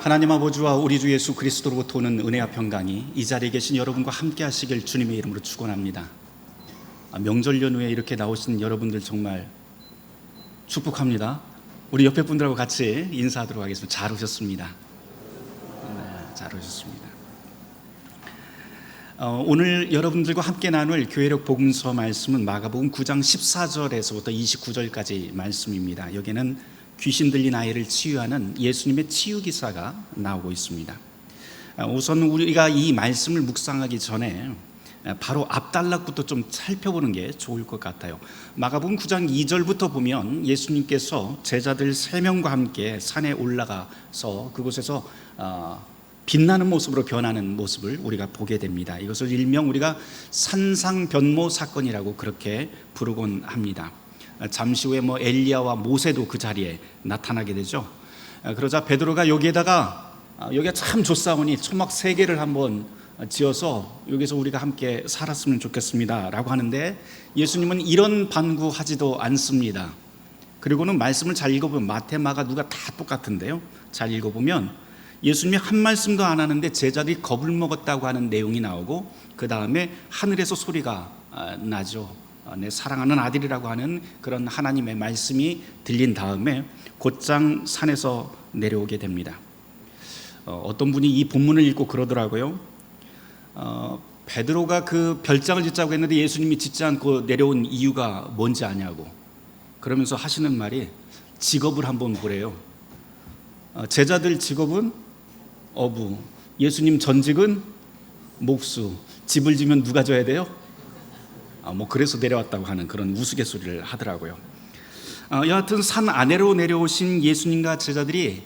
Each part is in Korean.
하나님 아버지와 우리 주 예수 그리스도로부터 오는 은혜와 평강이 이 자리에 계신 여러분과 함께 하시길 주님의 이름으로 축원합니다. 명절 연휴에 이렇게 나오신 여러분들 정말 축복합니다. 우리 옆에 분들하고 같이 인사하도록 하겠습니다. 잘 오셨습니다. 네, 잘 오셨습니다. 오늘 여러분들과 함께 나눌 교회력 복음서 말씀은 마가복음 9장 14절에서부터 29절까지 말씀입니다. 여기는 귀신 들린 아이를 치유하는 예수님의 치유 기사가 나오고 있습니다. 우선 우리가 이 말씀을 묵상하기 전에 바로 앞단락부터 좀 살펴보는 게 좋을 것 같아요. 마가복음 9장 2절부터 보면 예수님께서 제자들 3명과 함께 산에 올라가서 그곳에서 빛나는 모습으로 변하는 모습을 우리가 보게 됩니다. 이것을 일명 우리가 산상변모 사건이라고 그렇게 부르곤 합니다. 잠시 후에 엘리야와 모세도 그 자리에 나타나게 되죠. 그러자 베드로가 여기가 참 좋사오니 초막 3개를 한번 지어서 여기서 우리가 함께 살았으면 좋겠습니다 라고 하는데 예수님은 이런 반구하지도 않습니다. 그리고는 말씀을 잘 읽어보면 마태, 마가, 누가 다 똑같은데요, 잘 읽어보면 예수님이 한 말씀도 안 하는데 제자들이 겁을 먹었다고 하는 내용이 나오고 그 다음에 하늘에서 소리가 나죠. 내 사랑하는 아들이라고 하는 그런 하나님의 말씀이 들린 다음에 곧장 산에서 내려오게 됩니다. 어떤 분이 이 본문을 읽고 그러더라고요. 베드로가 그 별장을 짓자고 했는데 예수님이 짓지 않고 내려온 이유가 뭔지 아냐고 그러면서 하시는 말이 직업을 한번 보래요. 제자들 직업은 어부, 예수님 전직은 목수, 집을 지면 누가 져야 돼요? 그래서 내려왔다고 하는 그런 우스갯소리를 하더라고요. 여하튼 산 아래로 내려오신 예수님과 제자들이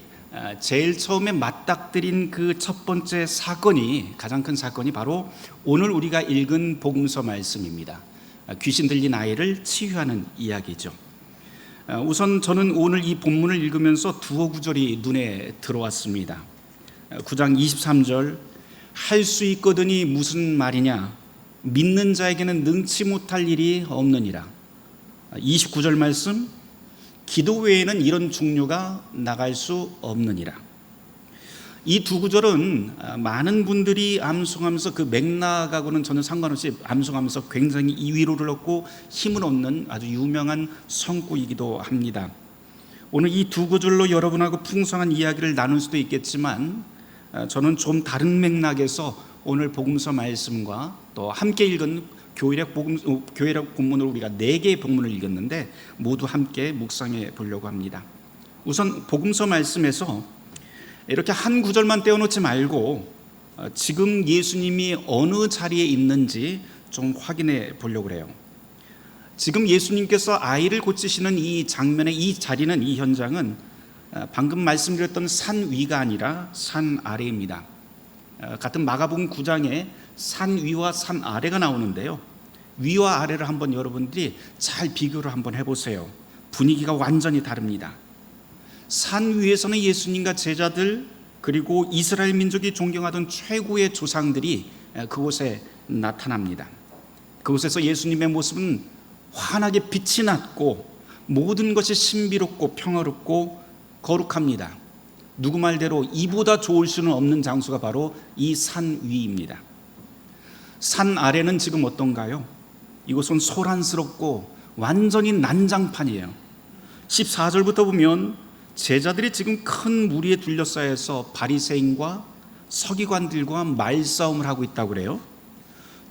제일 처음에 맞닥뜨린 그 첫 번째 사건이, 가장 큰 사건이 바로 오늘 우리가 읽은 복음서 말씀입니다. 귀신 들린 아이를 치유하는 이야기죠. 우선 저는 오늘 이 본문을 읽으면서 두어 구절이 눈에 들어왔습니다. 9장 23절, 할 수 있거든이 무슨 말이냐, 믿는 자에게는 능치 못할 일이 없느니라. 29절 말씀, 기도 외에는 이런 중류가 나갈 수 없느니라. 이 두 구절은 많은 분들이 암송하면서 그 맥락하고는 전혀 상관없이 암송하면서 굉장히 위로를 얻고 힘을 얻는 아주 유명한 성구이기도 합니다. 오늘 이 두 구절로 여러분하고 풍성한 이야기를 나눌 수도 있겠지만 저는 좀 다른 맥락에서 오늘 복음서 말씀과 또 함께 읽은 교회력 본문으로 우리가 4개의 본문을 읽었는데 모두 함께 묵상해 보려고 합니다. 우선 복음서 말씀에서 이렇게 한 구절만 떼어놓지 말고 지금 예수님이 어느 자리에 있는지 좀 확인해 보려고 해요. 지금 예수님께서 아이를 고치시는 이 장면의 이 자리는, 이 현장은 방금 말씀드렸던 산 위가 아니라 산 아래입니다. 같은 마가복음 9장에 산 위와 산 아래가 나오는데요, 위와 아래를 한번 여러분들이 잘 비교를 한번 해보세요. 분위기가 완전히 다릅니다. 산 위에서는 예수님과 제자들 그리고 이스라엘 민족이 존경하던 최고의 조상들이 그곳에 나타납니다. 그곳에서 예수님의 모습은 환하게 빛이 났고 모든 것이 신비롭고 평화롭고 거룩합니다. 누구 말대로 이보다 좋을 수는 없는 장소가 바로 이 산 위입니다. 산 아래는 지금 어떤가요? 이곳은 소란스럽고 완전히 난장판이에요. 14절부터 보면 제자들이 지금 큰 무리에 둘러싸여서 바리새인과 서기관들과 말싸움을 하고 있다고 그래요.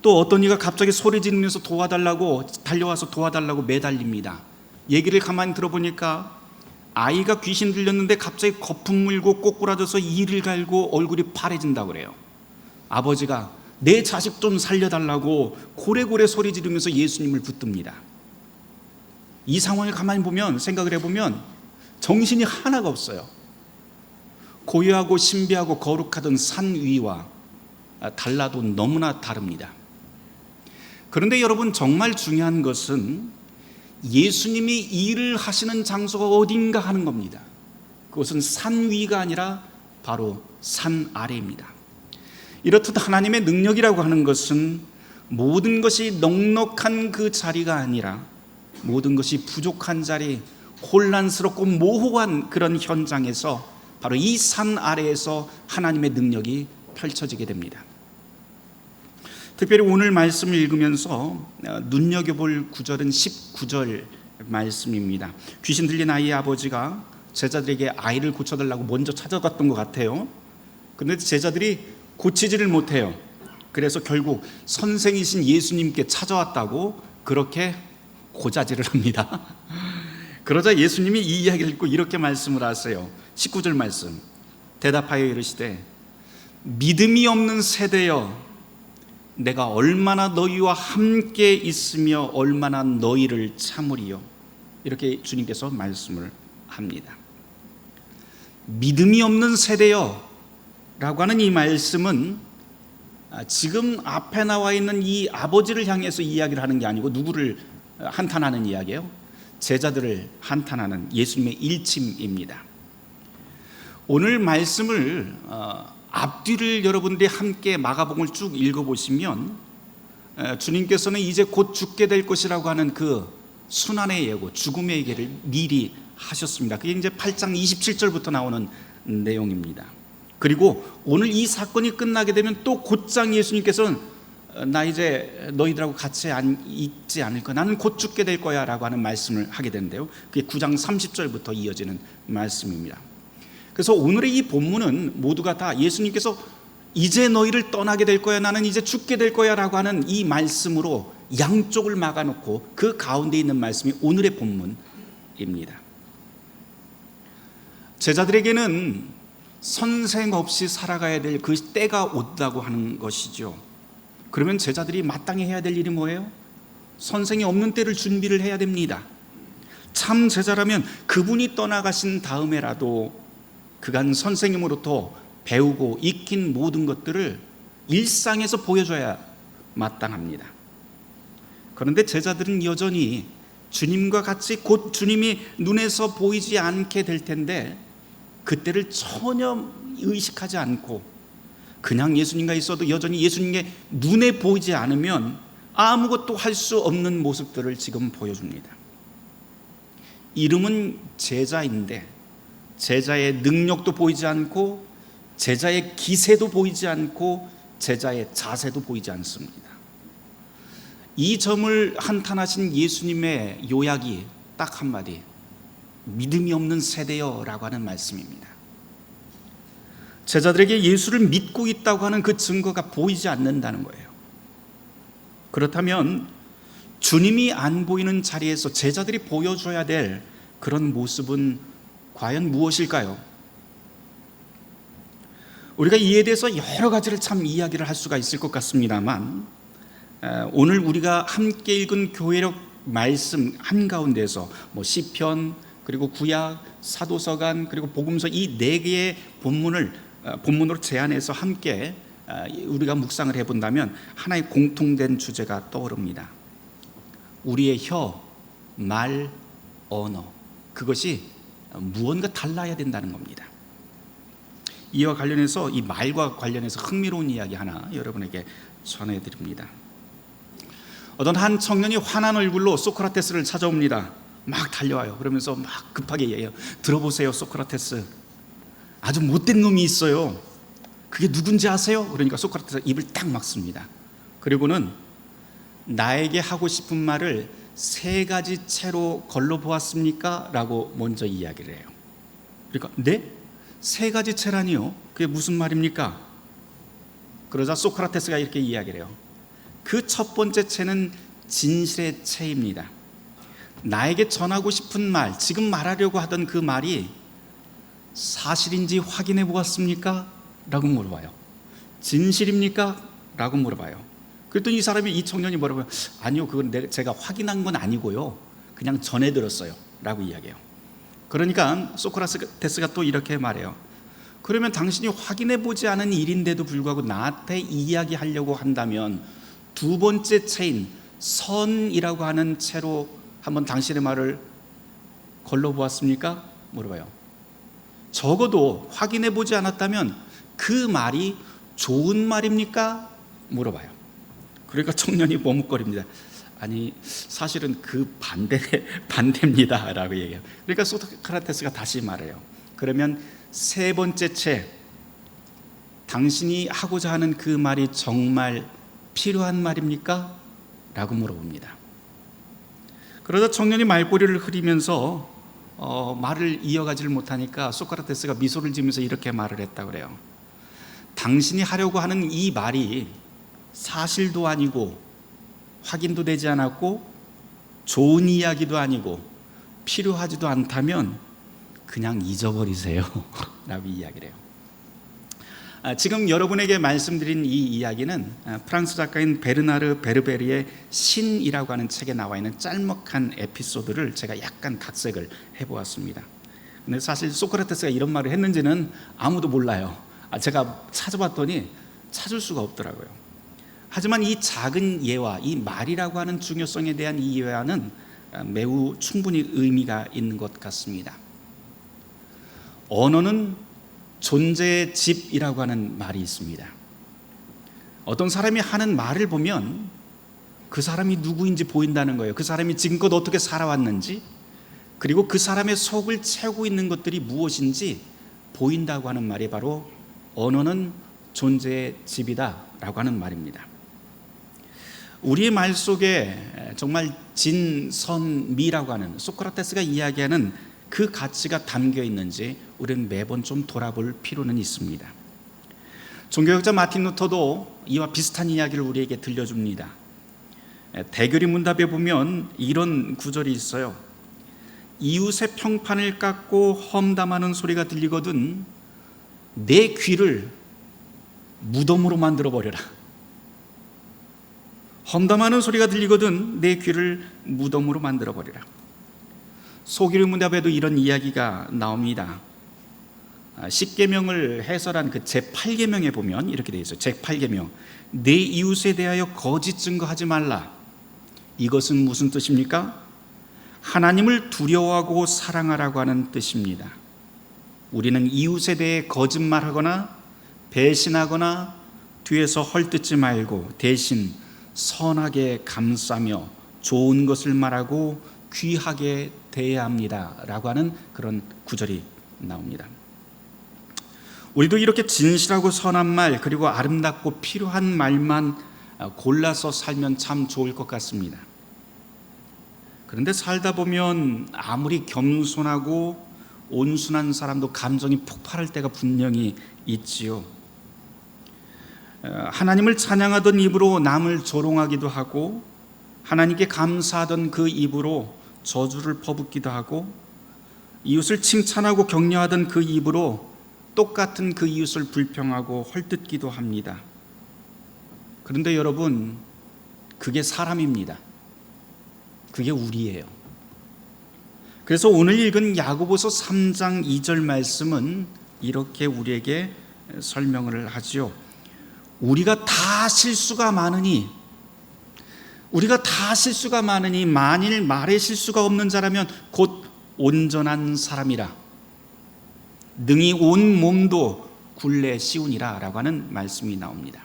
또 어떤 이가 갑자기 소리 지르면서 달려와서 도와달라고 매달립니다. 얘기를 가만히 들어보니까 아이가 귀신 들렸는데 갑자기 거품 물고 꼬꾸라져서 이를 갈고 얼굴이 파래진다고 그래요. 아버지가 내 자식 좀 살려달라고 고래고래 소리 지르면서 예수님을 붙듭니다. 이 상황을 가만히 보면, 생각을 해보면 정신이 하나가 없어요. 고요하고 신비하고 거룩하던 산 위와 달라도 너무나 다릅니다. 그런데 여러분, 정말 중요한 것은 예수님이 일을 하시는 장소가 어딘가 하는 겁니다. 그것은 산 위가 아니라 바로 산 아래입니다. 이렇듯 하나님의 능력이라고 하는 것은 모든 것이 넉넉한 그 자리가 아니라 모든 것이 부족한 자리, 혼란스럽고 모호한 그런 현장에서 바로 이 산 아래에서 하나님의 능력이 펼쳐지게 됩니다. 특별히 오늘 말씀을 읽으면서 눈여겨볼 구절은 19절 말씀입니다. 귀신 들린 아이의 아버지가 제자들에게 아이를 고쳐달라고 먼저 찾아갔던 것 같아요. 그런데 제자들이 고치지를 못해요. 그래서 결국 선생이신 예수님께 찾아왔다고 그렇게 고자질을 합니다. 그러자 예수님이 이 이야기를 듣고 이렇게 말씀을 하세요. 19절 말씀, 대답하여 이르시되 믿음이 없는 세대여, 내가 얼마나 너희와 함께 있으며 얼마나 너희를 참으리요. 이렇게 주님께서 말씀을 합니다. 믿음이 없는 세대여 라고 하는 이 말씀은 지금 앞에 나와 있는 이 아버지를 향해서 이야기를 하는 게 아니고 누구를 한탄하는 이야기예요? 제자들을 한탄하는 예수님의 일침입니다. 오늘 말씀을 앞뒤를 여러분들이 함께 마가복음을 쭉 읽어보시면 주님께서는 이제 곧 죽게 될 것이라고 하는 그 순환의 예고, 죽음의 예기를 미리 하셨습니다. 그게 이제 8장 27절부터 나오는 내용입니다. 그리고 오늘 이 사건이 끝나게 되면 또 곧장 예수님께서는 나 이제 너희들하고 같이 있지 않을 거야, 나는 곧 죽게 될 거야 라고 하는 말씀을 하게 되는데요, 그게 9장 30절부터 이어지는 말씀입니다. 그래서 오늘의 이 본문은 모두가 다 예수님께서 이제 너희를 떠나게 될 거야, 나는 이제 죽게 될 거야 라고 하는 이 말씀으로 양쪽을 막아놓고 그 가운데 있는 말씀이 오늘의 본문입니다. 제자들에게는 선생 없이 살아가야 될 그 때가 온다고 하는 것이죠. 그러면 제자들이 마땅히 해야 될 일이 뭐예요? 선생이 없는 때를 준비를 해야 됩니다. 참 제자라면 그분이 떠나가신 다음에라도 그간 선생님으로부터 배우고 익힌 모든 것들을 일상에서 보여줘야 마땅합니다. 그런데 제자들은 여전히 주님과 같이 곧 주님이 눈에서 보이지 않게 될 텐데 그때를 전혀 의식하지 않고 그냥 예수님과 있어도 여전히 예수님의 눈에 보이지 않으면 아무것도 할 수 없는 모습들을 지금 보여줍니다. 이름은 제자인데 제자의 능력도 보이지 않고 제자의 기세도 보이지 않고 제자의 자세도 보이지 않습니다. 이 점을 한탄하신 예수님의 요약이 딱 한마디, 믿음이 없는 세대여 라고 하는 말씀입니다. 제자들에게 예수를 믿고 있다고 하는 그 증거가 보이지 않는다는 거예요. 그렇다면 주님이 안 보이는 자리에서 제자들이 보여줘야 될 그런 모습은 과연 무엇일까요? 우리가 이에 대해서 여러 가지를 참 이야기를 할 수가 있을 것 같습니다만 오늘 우리가 함께 읽은 교회력 말씀 한가운데서 시편, 그리고 구약, 사도서간, 그리고 복음서 이 네 개의 본문으로 제안해서 함께 우리가 묵상을 해본다면 하나의 공통된 주제가 떠오릅니다. 우리의 혀, 말, 언어, 그것이 무언가 달라야 된다는 겁니다. 이와 관련해서 이 말과 관련해서 흥미로운 이야기 하나 여러분에게 전해드립니다. 어떤 한 청년이 환한 얼굴로 소크라테스를 찾아옵니다. 막 달려와요. 그러면서 막 급하게 얘기해요. 들어보세요, 소크라테스. 아주 못된 놈이 있어요. 그게 누군지 아세요? 그러니까 소크라테스가 입을 딱 막습니다. 그리고는 나에게 하고 싶은 말을 3가지 채로 걸러보았습니까? 라고 먼저 이야기를 해요. 그러니까 네? 3가지 채라니요? 그게 무슨 말입니까? 그러자 소크라테스가 이렇게 이야기를 해요. 그 첫 번째 채는 진실의 채입니다. 나에게 전하고 싶은 말, 지금 말하려고 하던 그 말이 사실인지 확인해 보았습니까? 라고 물어봐요. 진실입니까? 라고 물어봐요. 그랬더니 이 청년이 뭐라고 해요? 아니요, 그건 제가 확인한 건 아니고요, 그냥 전해 들었어요 라고 이야기해요. 그러니까 소크라테스가 또 이렇게 말해요. 그러면 당신이 확인해 보지 않은 일인데도 불구하고 나한테 이야기하려고 한다면 2번째 채인 선이라고 하는 채로 한번 당신의 말을 걸러보았습니까? 물어봐요. 적어도 확인해 보지 않았다면 그 말이 좋은 말입니까? 물어봐요. 그러니까 청년이 머뭇거립니다. 아니, 사실은 그 반대입니다 라고 얘기해요. 그러니까 소크라테스가 다시 말해요. 그러면 세 번째 채, 당신이 하고자 하는 그 말이 정말 필요한 말입니까? 라고 물어봅니다. 그러자 청년이 말꼬리를 흐리면서 말을 이어가지를 못하니까 소크라테스가 미소를 지으면서 이렇게 말을 했다고 그래요. 당신이 하려고 하는 이 말이 사실도 아니고 확인도 되지 않았고 좋은 이야기도 아니고 필요하지도 않다면 그냥 잊어버리세요 라고 이야기를 해요. 지금 여러분에게 말씀드린 이 이야기는 프랑스 작가인 베르나르 베르베르의 신이라고 하는 책에 나와 있는 짤막한 에피소드를 제가 약간 각색을 해보았습니다. 근데 사실 소크라테스가 이런 말을 했는지는 아무도 몰라요. 제가 찾아봤더니 찾을 수가 없더라고요. 하지만 이 작은 예화, 이 말이라고 하는 중요성에 대한 이 예화는 매우 충분히 의미가 있는 것 같습니다. 언어는 존재의 집이라고 하는 말이 있습니다. 어떤 사람이 하는 말을 보면 그 사람이 누구인지 보인다는 거예요. 그 사람이 지금껏 어떻게 살아왔는지, 그리고 그 사람의 속을 채우고 있는 것들이 무엇인지 보인다고 하는 말이 바로 언어는 존재의 집이다라고 하는 말입니다. 우리의 말 속에 정말 진선미라고 하는 소크라테스가 이야기하는 그 가치가 담겨 있는지 우리는 매번 좀 돌아볼 필요는 있습니다. 종교학자 마틴 루터도 이와 비슷한 이야기를 우리에게 들려줍니다. 대결의 문답에 보면 이런 구절이 있어요. 이웃의 평판을 깎고 험담하는 소리가 들리거든 내 귀를 무덤으로 만들어 버려라. 험담하는 소리가 들리거든 내 귀를 무덤으로 만들어 버리라. 소기의 문답에도 이런 이야기가 나옵니다. 십계명을 해설한 그 제8계명에 보면 이렇게 되어 있어요. 제8계명, 내 이웃에 대하여 거짓 증거하지 말라. 이것은 무슨 뜻입니까? 하나님을 두려워하고 사랑하라고 하는 뜻입니다. 우리는 이웃에 대해 거짓말하거나 배신하거나 뒤에서 헐뜯지 말고 대신 선하게 감싸며 좋은 것을 말하고 귀하게 대해야 합니다 라고 하는 그런 구절이 나옵니다. 우리도 이렇게 진실하고 선한 말, 그리고 아름답고 필요한 말만 골라서 살면 참 좋을 것 같습니다. 그런데 살다 보면 아무리 겸손하고 온순한 사람도 감정이 폭발할 때가 분명히 있지요. 하나님을 찬양하던 입으로 남을 조롱하기도 하고, 하나님께 감사하던 그 입으로 저주를 퍼붓기도 하고, 이웃을 칭찬하고 격려하던 그 입으로 똑같은 그 이웃을 불평하고 헐뜯기도 합니다. 그런데 여러분, 그게 사람입니다. 그게 우리예요. 그래서 오늘 읽은 야고보서 3장 2절 말씀은 이렇게 우리에게 설명을 하지요. 우리가 다 실수가 많으니 만일 말에 실수가 없는 자라면 곧 온전한 사람이라 능히 온 몸도 굴레 씌우니라 라고 하는 말씀이 나옵니다.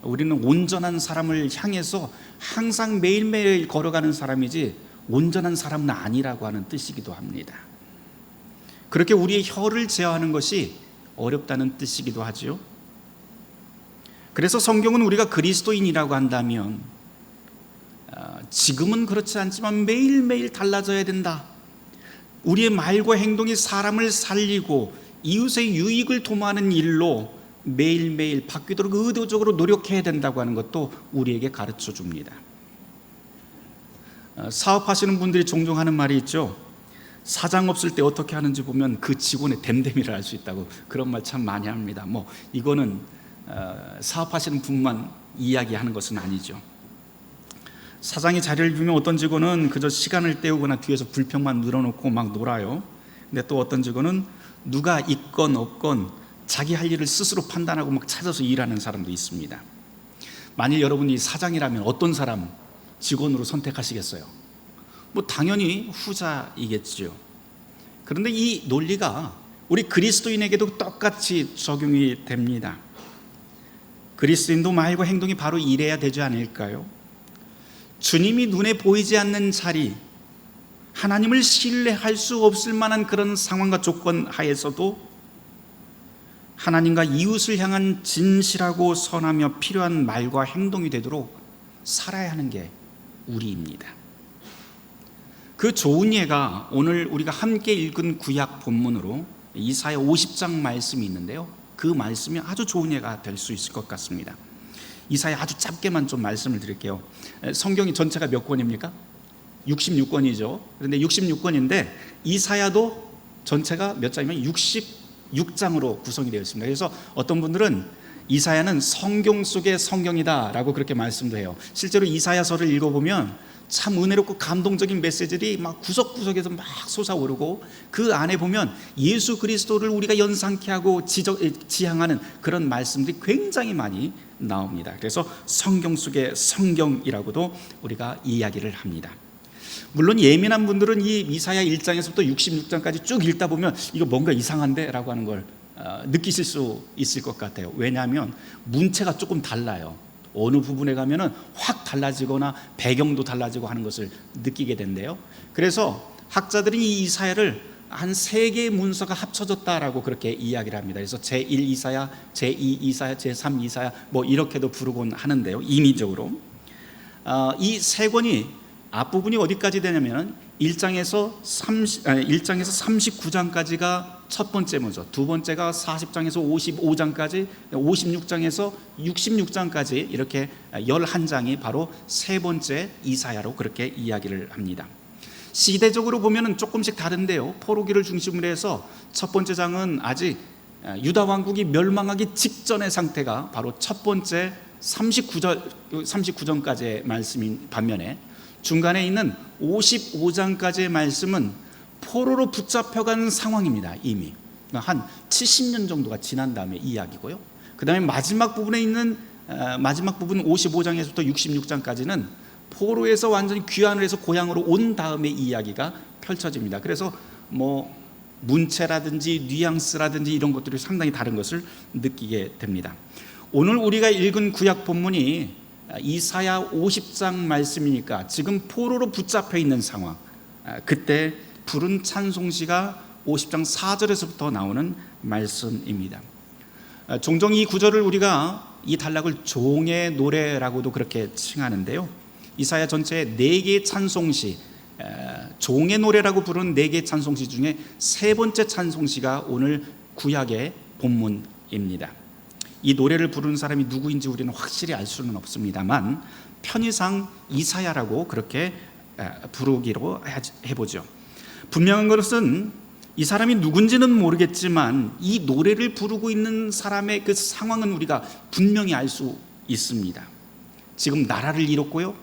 우리는 온전한 사람을 향해서 항상 매일매일 걸어가는 사람이지 온전한 사람은 아니라고 하는 뜻이기도 합니다. 그렇게 우리의 혀를 제어하는 것이 어렵다는 뜻이기도 하죠. 그래서 성경은 우리가 그리스도인이라고 한다면 지금은 그렇지 않지만 매일매일 달라져야 된다. 우리의 말과 행동이 사람을 살리고 이웃의 유익을 도모하는 일로 매일매일 바뀌도록 의도적으로 노력해야 된다고 하는 것도 우리에게 가르쳐 줍니다. 사업하시는 분들이 종종 하는 말이 있죠. 사장 없을 때 어떻게 하는지 보면 그 직원의 됨됨이를 알 수 있다고. 그런 말 참 많이 합니다. 이거는 사업하시는 분만 이야기하는 것은 아니죠. 사장이 자리를 비우면 어떤 직원은 그저 시간을 때우거나 뒤에서 불평만 늘어놓고 막 놀아요. 근데 또 어떤 직원은 누가 있건 없건 자기 할 일을 스스로 판단하고 막 찾아서 일하는 사람도 있습니다. 만일 여러분이 사장이라면 어떤 사람 직원으로 선택하시겠어요? 당연히 후자이겠죠. 그런데 이 논리가 우리 그리스도인에게도 똑같이 적용이 됩니다. 그리스도인도 말과 행동이 바로 이래야 되지 않을까요? 주님이 눈에 보이지 않는 자리, 하나님을 신뢰할 수 없을 만한 그런 상황과 조건 하에서도 하나님과 이웃을 향한 진실하고 선하며 필요한 말과 행동이 되도록 살아야 하는 게 우리입니다. 그 좋은 예가 오늘 우리가 함께 읽은 구약 본문으로 이사야 50장 말씀이 있는데요, 그 말씀이 아주 좋은 예가 될 수 있을 것 같습니다. 이사야 아주 짧게만 좀 말씀을 드릴게요. 성경이 전체가 몇 권입니까? 66권이죠. 그런데 66권인데 이사야도 전체가 몇 장이면 66장으로 구성이 되어 있습니다. 그래서 어떤 분들은 이사야는 성경 속의 성경이다 라고 그렇게 말씀도 해요. 실제로 이사야서를 읽어보면 참 은혜롭고 감동적인 메시지들이 막 구석구석에서 막 솟아오르고, 그 안에 보면 예수 그리스도를 우리가 연상케 하고 지향하는 그런 말씀들이 굉장히 많이 나옵니다. 그래서 성경 속의 성경이라고도 우리가 이야기를 합니다. 물론 예민한 분들은 이 이사야 1장에서부터 66장까지 쭉 읽다 보면 이거 뭔가 이상한데 라고 하는 걸 느끼실 수 있을 것 같아요. 왜냐하면 문체가 조금 달라요. 어느 부분에 가면은 확 달라지거나 배경도 달라지고 하는 것을 느끼게 된대요. 그래서 학자들이 이 이사야를 한 3개의 문서가 합쳐졌다라고 그렇게 이야기를 합니다. 그래서 제1 이사야, 제2 이사야, 제3 이사야 뭐 이렇게도 부르곤 하는데요, 임의적으로. 이 3권이 앞부분이 어디까지 되냐면 1장에서 39장까지가 첫 번째 문서, 두 번째가 40장에서 55장까지, 56장에서 66장까지 이렇게 11장이 바로 세 번째 이사야로 그렇게 이야기를 합니다. 시대적으로 보면 조금씩 다른데요, 포로기를 중심으로 해서 첫 번째 장은 아직 유다 왕국이 멸망하기 직전의 상태가 바로 첫 번째 39장까지의 말씀인 반면에 중간에 있는 55장까지의 말씀은 포로로 붙잡혀간 상황입니다. 이미 한 70년 정도가 지난 다음에 이야기고요. 그 다음에 마지막 부분에 있는 마지막 부분 55장에서부터 66장까지는 포로에서 완전히 귀환을 해서 고향으로 온 다음에 이야기가 펼쳐집니다. 그래서 뭐 문체라든지 뉘앙스라든지 이런 것들이 상당히 다른 것을 느끼게 됩니다. 오늘 우리가 읽은 구약 본문이 이사야 50장 말씀이니까 지금 포로로 붙잡혀 있는 상황, 그때 부른 찬송시가 50장 4절에서부터 나오는 말씀입니다. 종종 이 구절을 우리가 이 단락을 종의 노래라고도 그렇게 칭하는데요, 이사야 전체에 4개의 찬송시, 종의 노래라고 부르는 4개의 찬송시 중에 세 번째 찬송시가 오늘 구약의 본문입니다. 이 노래를 부르는 사람이 누구인지 우리는 확실히 알 수는 없습니다만 편의상 이사야라고 그렇게 부르기로 해보죠. 분명한 것은 이 사람이 누군지는 모르겠지만 이 노래를 부르고 있는 사람의 그 상황은 우리가 분명히 알 수 있습니다. 지금 나라를 잃었고요,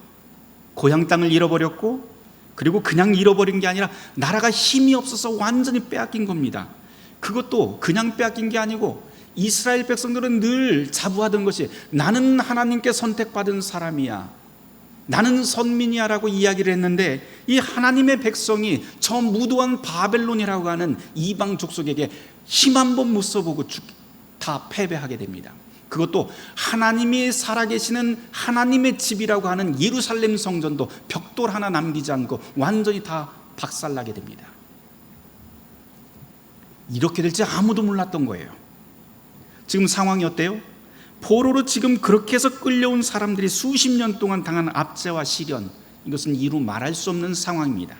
고향 땅을 잃어버렸고, 그리고 그냥 잃어버린 게 아니라 나라가 힘이 없어서 완전히 빼앗긴 겁니다. 그것도 그냥 빼앗긴 게 아니고 이스라엘 백성들은 늘 자부하던 것이 나는 하나님께 선택받은 사람이야, 나는 선민이야 라고 이야기를 했는데, 이 하나님의 백성이 저 무도한 바벨론이라고 하는 이방 족속에게 힘 한 번 못 써보고 다 패배하게 됩니다. 그것도 하나님이 살아계시는 하나님의 집이라고 하는 예루살렘 성전도 벽돌 하나 남기지 않고 완전히 다 박살나게 됩니다. 이렇게 될지 아무도 몰랐던 거예요. 지금 상황이 어때요? 포로로 지금 그렇게 해서 끌려온 사람들이 수십 년 동안 당한 압제와 시련, 이것은 이루 말할 수 없는 상황입니다.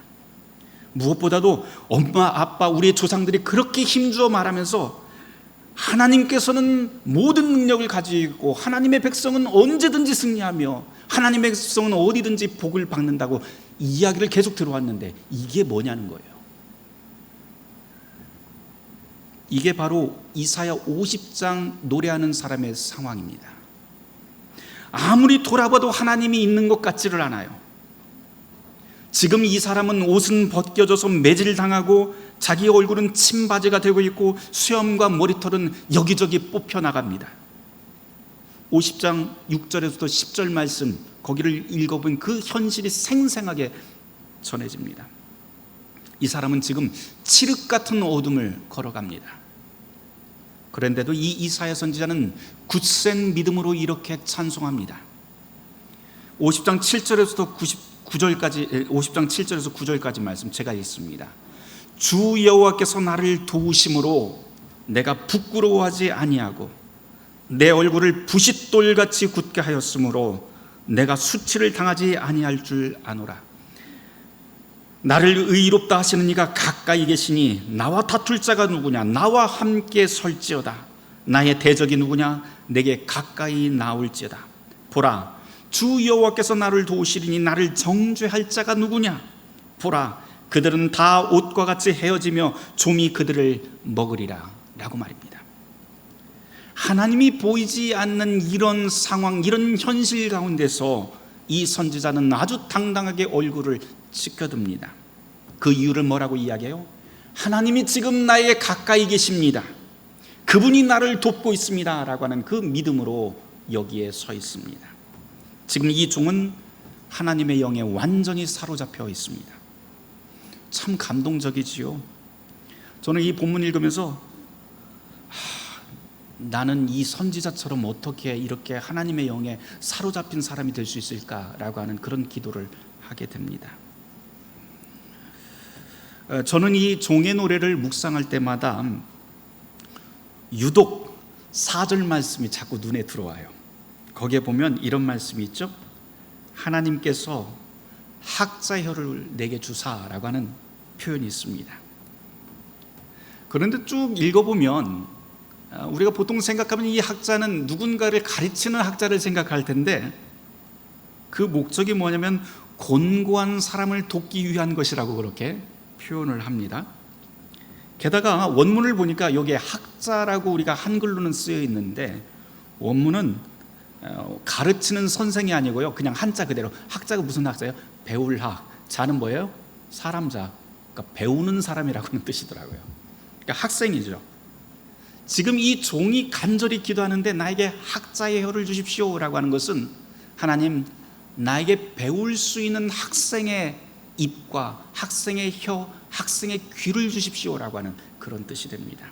무엇보다도 엄마, 아빠, 우리의 조상들이 그렇게 힘주어 말하면서 하나님께서는 모든 능력을 가지고 있고 하나님의 백성은 언제든지 승리하며 하나님의 백성은 어디든지 복을 받는다고 이야기를 계속 들어왔는데 이게 뭐냐는 거예요. 이게 바로 이사야 50장 노래하는 사람의 상황입니다. 아무리 돌아봐도 하나님이 있는 것 같지를 않아요. 지금 이 사람은 옷은 벗겨져서 매질당하고 자기 얼굴은 침바지가 되고 있고 수염과 머리털은 여기저기 뽑혀나갑니다. 50장 6절에서부터 10절 말씀, 거기를 읽어보면 그 현실이 생생하게 전해집니다. 이 사람은 지금 칠흑 같은 어둠을 걸어갑니다. 그런데도 이 이사야 선지자는 굳센 믿음으로 이렇게 찬송합니다. 50장 7절에서부터 9절까지 50장 7절에서 9절까지 말씀 제가 읽습니다. 주 여호와께서 나를 도우심으로 내가 부끄러워하지 아니하고 내 얼굴을 부싯돌같이 굳게 하였으므로 내가 수치를 당하지 아니할 줄 아노라. 나를 의롭다 하시는 이가 가까이 계시니 나와 다툴 자가 누구냐? 나와 함께 설지어다. 나의 대적이 누구냐? 내게 가까이 나올지어다. 보라, 주 여호와께서 나를 도우시리니 나를 정죄할 자가 누구냐? 보라, 그들은 다 옷과 같이 헤어지며 좀이 그들을 먹으리라 라고 말입니다. 하나님이 보이지 않는 이런 상황, 이런 현실 가운데서 이 선지자는 아주 당당하게 얼굴을 지켜듭니다. 그 이유를 뭐라고 이야기해요? 하나님이 지금 나에게 가까이 계십니다. 그분이 나를 돕고 있습니다 라고 하는 그 믿음으로 여기에 서 있습니다. 지금 이 종은 하나님의 영에 완전히 사로잡혀 있습니다. 참 감동적이지요. 저는 이 본문 읽으면서 나는 이 선지자처럼 어떻게 이렇게 하나님의 영에 사로잡힌 사람이 될 수 있을까라고 하는 그런 기도를 하게 됩니다. 저는 이 종의 노래를 묵상할 때마다 유독 4절 말씀이 자꾸 눈에 들어와요. 거기에 보면 이런 말씀이 있죠. 하나님께서 학자혀를 내게 주사라고 하는 표현이 있습니다. 그런데 쭉 읽어보면 우리가 보통 생각하면 이 학자는 누군가를 가르치는 학자를 생각할 텐데 그 목적이 뭐냐면 곤고한 사람을 돕기 위한 것이라고 그렇게 표현을 합니다. 게다가 원문을 보니까 여기에 학자라고 우리가 한글로는 쓰여 있는데 원문은 가르치는 선생이 아니고요, 그냥 한자 그대로. 학자가 무슨 학자예요? 배울 학. 자는 뭐예요? 사람자. 그러니까 배우는 사람이라고 하는 뜻이더라고요. 그러니까 학생이죠. 지금 이 종이 간절히 기도하는데 나에게 학자의 혀를 주십시오 라고 하는 것은 하나님, 나에게 배울 수 있는 학생의 입과 학생의 혀, 학생의 귀를 주십시오 라고 하는 그런 뜻이 됩니다.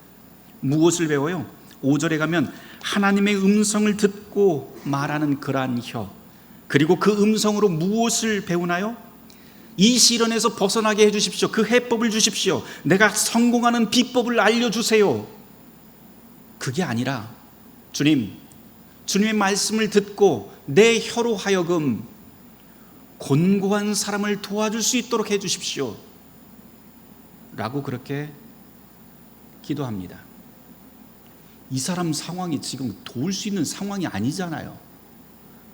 무엇을 배워요? 5절에 가면 하나님의 음성을 듣고 말하는 그러한 혀, 그리고 그 음성으로 무엇을 배우나요? 이 시련에서 벗어나게 해주십시오. 그 해법을 주십시오. 내가 성공하는 비법을 알려주세요. 그게 아니라 주님의 말씀을 듣고 내 혀로 하여금 곤고한 사람을 도와줄 수 있도록 해주십시오 라고 그렇게 기도합니다. 이 사람 상황이 지금 도울 수 있는 상황이 아니잖아요.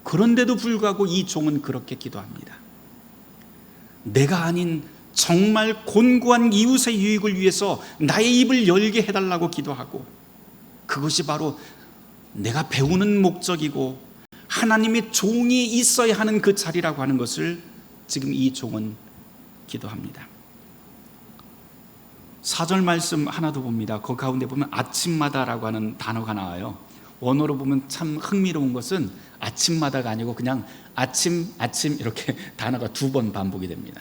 그런데도 불구하고 이 종은 그렇게 기도합니다. 내가 아닌 정말 곤고한 이웃의 유익을 위해서 나의 입을 열게 해달라고 기도하고, 그것이 바로 내가 배우는 목적이고 하나님의 종이 있어야 하는 그 자리라고 하는 것을 지금 이 종은 기도합니다. 4절 말씀 하나 더 봅니다. 그 가운데 보면 아침마다라고 하는 단어가 나와요. 원어로 보면 참 흥미로운 것은 아침마다가 아니고 그냥 아침 이렇게 단어가 2번 반복이 됩니다.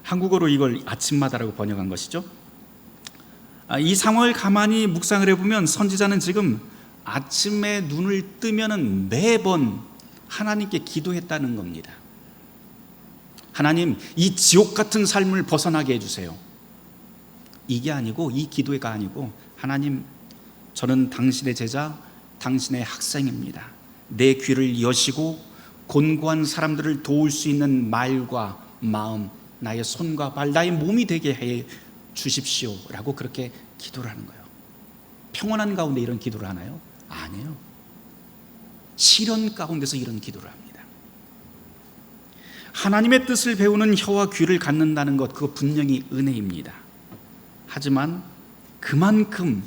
한국어로 이걸 아침마다라고 번역한 것이죠. 이 상황을 가만히 묵상을 해보면 선지자는 지금 아침에 눈을 뜨면은 매번 하나님께 기도했다는 겁니다. 하나님, 이 지옥 같은 삶을 벗어나게 해주세요. 이게 아니고, 이 기도가 아니고, 하나님, 저는 당신의 제자, 당신의 학생입니다. 내 귀를 여시고 곤고한 사람들을 도울 수 있는 말과 마음, 나의 손과 발, 나의 몸이 되게 해 주십시오 라고 그렇게 기도를 하는 거예요. 평온한 가운데 이런 기도를 하나요? 아니에요. 시련 가운데서 이런 기도를 합니다. 하나님의 뜻을 배우는 혀와 귀를 갖는다는 것, 그거 분명히 은혜입니다. 하지만 그만큼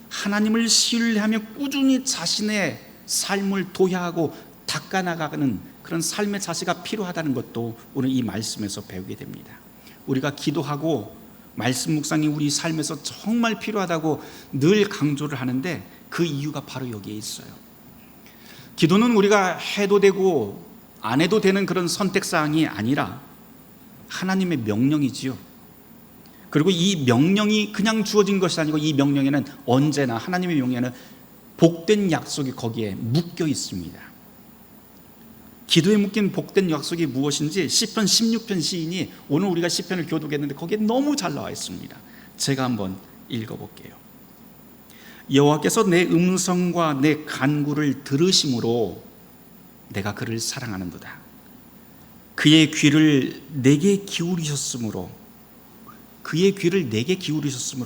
하나님을 신뢰하며 꾸준히 자신의 삶을 도야하고 닦아나가는 그런 삶의 자세가 필요하다는 것도 오늘 이 말씀에서 배우게 됩니다. 우리가 기도하고 말씀 묵상이 우리 삶에서 정말 필요하다고 늘 강조를 하는데 그 이유가 바로 여기에 있어요. 기도는 우리가 해도 되고 안 해도 되는 그런 선택사항이 아니라 하나님의 명령이지요. 그리고 이 명령이 그냥 주어진 것이 아니고 이 명령에는 언제나, 하나님의 명령에는 복된 약속이 거기에 묶여 있습니다. 기도에 묶인 복된 약속이 무엇인지 시편 16편 시인이, 오늘 우리가 시편을 교독했는데 거기에 너무 잘 나와 있습니다. 제가 한번 읽어볼게요. 여호와께서 내 음성과 내 간구를 들으심으로 내가 그를 사랑하는도다. 그의 귀를 내게 기울이셨으므로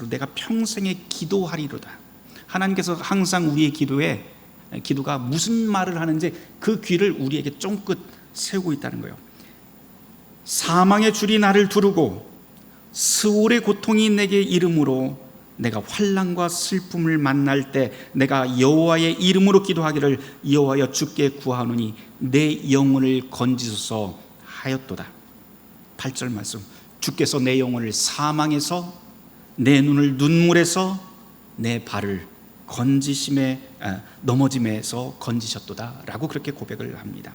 내가 평생에 기도하리로다. 하나님께서 항상 우리의 기도가 무슨 말을 하는지 그 귀를 우리에게 쫑긋 세우고 있다는 거예요. 사망의 줄이 나를 두르고 스올의 고통이 내게 이름으로 내가 환난과 슬픔을 만날 때 내가 여호와의 이름으로 기도하기를 여호와여 주께 구하노니 내 영혼을 건지소서 하였도다. 8절 말씀, 주께서 내 영혼을 사망에서, 내 눈을 눈물에서, 내 발을 넘어짐에서 건지셨도다 라고 그렇게 고백을 합니다.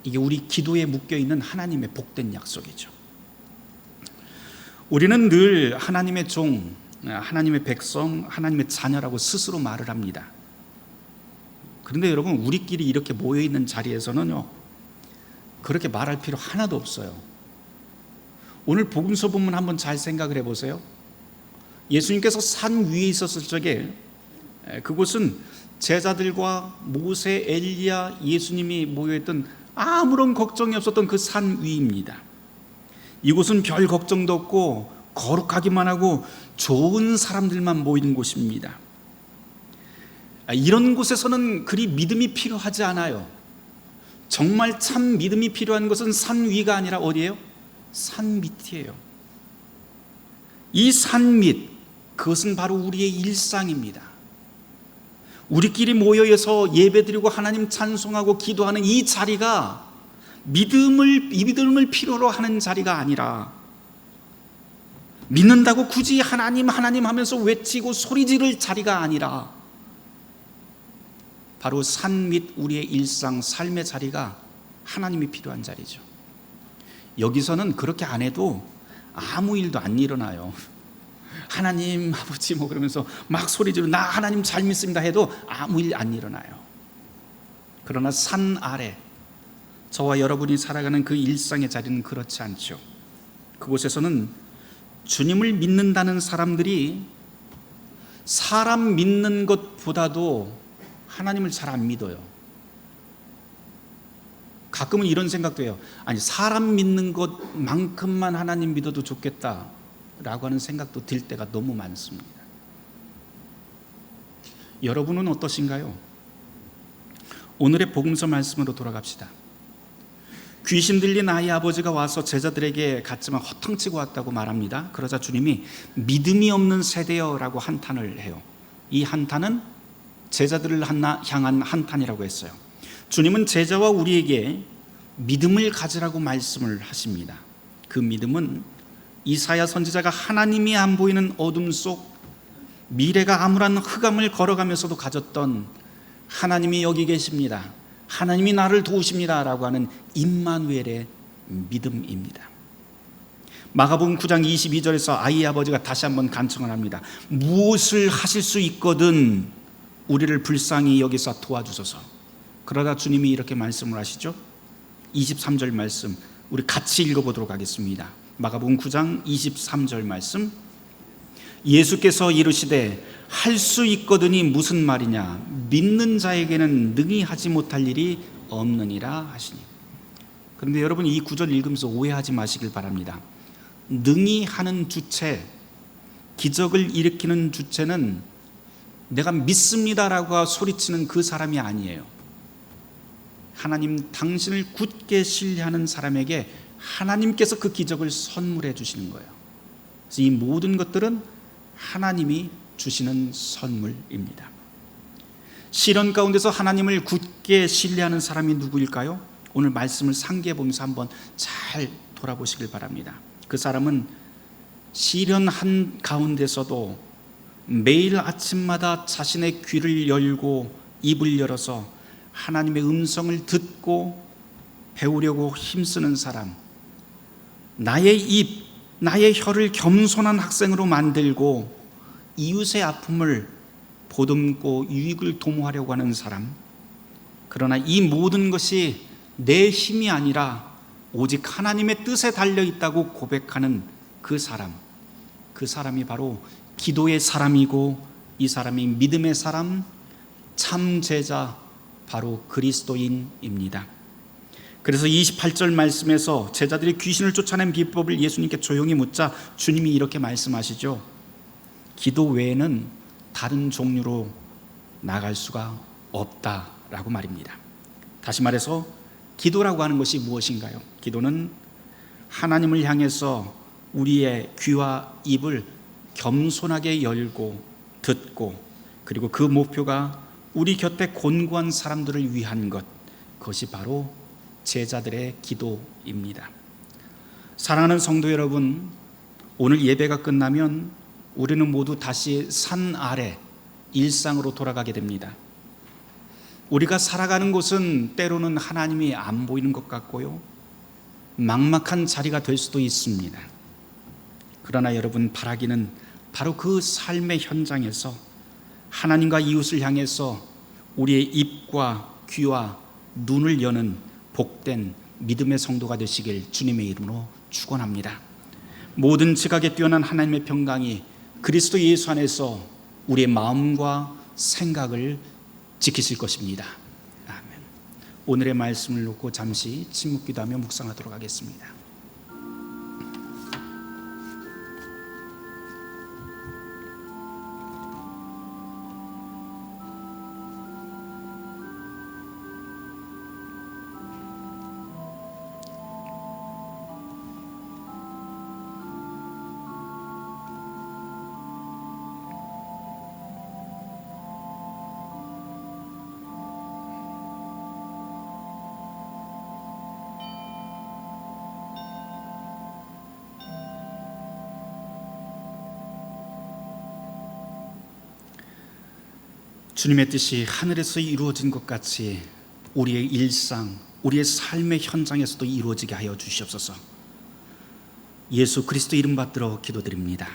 이게 우리 기도에 묶여있는 하나님의 복된 약속이죠. 우리는 늘 하나님의 종, 하나님의 백성, 하나님의 자녀라고 스스로 말을 합니다. 그런데 여러분, 우리끼리 이렇게 모여있는 자리에서는요, 그렇게 말할 필요 하나도 없어요. 오늘 복음서 본문 한번 잘 생각을 해보세요. 예수님께서 산 위에 있었을 적에, 그곳은 제자들과 모세, 엘리야, 예수님이 모여있던 아무런 걱정이 없었던 그 산 위입니다. 이곳은 별 걱정도 없고 거룩하기만 하고 좋은 사람들만 모이는 곳입니다. 이런 곳에서는 그리 믿음이 필요하지 않아요. 정말 참 믿음이 필요한 것은 산 위가 아니라 어디예요? 산 밑이에요. 이 산 밑, 그것은 바로 우리의 일상입니다. 우리끼리 모여서 예배드리고 하나님 찬송하고 기도하는 이 자리가 믿음을 필요로 하는 자리가 아니라, 믿는다고 굳이 하나님 하면서 외치고 소리 지를 자리가 아니라, 바로 산 밑 우리의 일상 삶의 자리가 하나님이 필요한 자리죠. 여기서는 그렇게 안 해도 아무 일도 안 일어나요. 하나님 아버지 그러면서 막 소리 지르고 나 하나님 잘 믿습니다 해도 아무 일 안 일어나요. 그러나 산 아래, 저와 여러분이 살아가는 그 일상의 자리는 그렇지 않죠. 그곳에서는 주님을 믿는다는 사람들이 사람 믿는 것보다도 하나님을 잘 안 믿어요. 가끔은 이런 생각도 해요. 아니, 사람 믿는 것만큼만 하나님 믿어도 좋겠다라고 하는 생각도 들 때가 너무 많습니다. 여러분은 어떠신가요? 오늘의 복음서 말씀으로 돌아갑시다. 귀신 들린 아이 아버지가 와서 제자들에게 갔지만 허탕치고 왔다고 말합니다. 그러자 주님이 믿음이 없는 세대여라고 한탄을 해요. 이 한탄은 제자들을 향한 한탄이라고 했어요. 주님은 제자와 우리에게 믿음을 가지라고 말씀을 하십니다. 그 믿음은 이사야 선지자가 하나님이 안 보이는 어둠 속 미래가 암울한 흑암을 걸어가면서도 가졌던 하나님이 여기 계십니다, 하나님이 나를 도우십니다 라고 하는 임마누엘의 믿음입니다. 마가복음 9장 22절에서 아이 아버지가 다시 한번 간청을 합니다. 무엇을 하실 수 있거든 우리를 불쌍히 여기서 도와주소서. 그러다 주님이 이렇게 말씀을 하시죠. 23절 말씀 우리 같이 읽어보도록 하겠습니다. 마가복음 9장 23절 말씀, 예수께서 이르시되 할 수 있거든이 무슨 말이냐, 믿는 자에게는 능히 하지 못할 일이 없느니라 하시니. 그런데 여러분, 이 구절 읽으면서 오해하지 마시길 바랍니다. 능히 하는 주체, 기적을 일으키는 주체는 내가 믿습니다라고 소리치는 그 사람이 아니에요. 하나님 당신을 굳게 신뢰하는 사람에게 하나님께서 그 기적을 선물해 주시는 거예요. 그래서 이 모든 것들은 하나님이 주시는 선물입니다. 시련 가운데서 하나님을 굳게 신뢰하는 사람이 누구일까요? 오늘 말씀을 상기해 보면서 한번 잘 돌아보시길 바랍니다. 그 사람은 시련 한 가운데서도 매일 아침마다 자신의 귀를 열고 입을 열어서 하나님의 음성을 듣고 배우려고 힘쓰는 사람, 나의 입, 나의 혀를 겸손한 학생으로 만들고 이웃의 아픔을 보듬고 유익을 도모하려고 하는 사람, 그러나 이 모든 것이 내 힘이 아니라 오직 하나님의 뜻에 달려 있다고 고백하는 그 사람이 바로 기도의 사람이고, 이 사람이 믿음의 사람, 참 제자, 바로 그리스도인입니다. 그래서 28절 말씀에서 제자들이 귀신을 쫓아낸 비법을 예수님께 조용히 묻자 주님이 이렇게 말씀하시죠. 기도 외에는 다른 종류로 나갈 수가 없다라고 말입니다. 다시 말해서 기도라고 하는 것이 무엇인가요? 기도는 하나님을 향해서 우리의 귀와 입을 겸손하게 열고 듣고, 그리고 그 목표가 우리 곁에 곤고한 사람들을 위한 것, 그것이 바로 제자들의 기도입니다. 사랑하는 성도 여러분, 오늘 예배가 끝나면 우리는 모두 다시 산 아래 일상으로 돌아가게 됩니다. 우리가 살아가는 곳은 때로는 하나님이 안 보이는 것 같고요, 막막한 자리가 될 수도 있습니다. 그러나 여러분, 바라기는 바로 그 삶의 현장에서 하나님과 이웃을 향해서 우리의 입과 귀와 눈을 여는 복된 믿음의 성도가 되시길 주님의 이름으로 축원합니다. 모든 지각에 뛰어난 하나님의 평강이 그리스도 예수 안에서 우리의 마음과 생각을 지키실 것입니다. 아멘. 오늘의 말씀을 놓고 잠시 침묵기도하며 묵상하도록 하겠습니다. 주님의 뜻이 하늘에서 이루어진 것 같이 우리의 일상, 우리의 삶의 현장에서도 이루어지게 하여 주시옵소서. 예수 그리스도 이름 받들어 기도드립니다.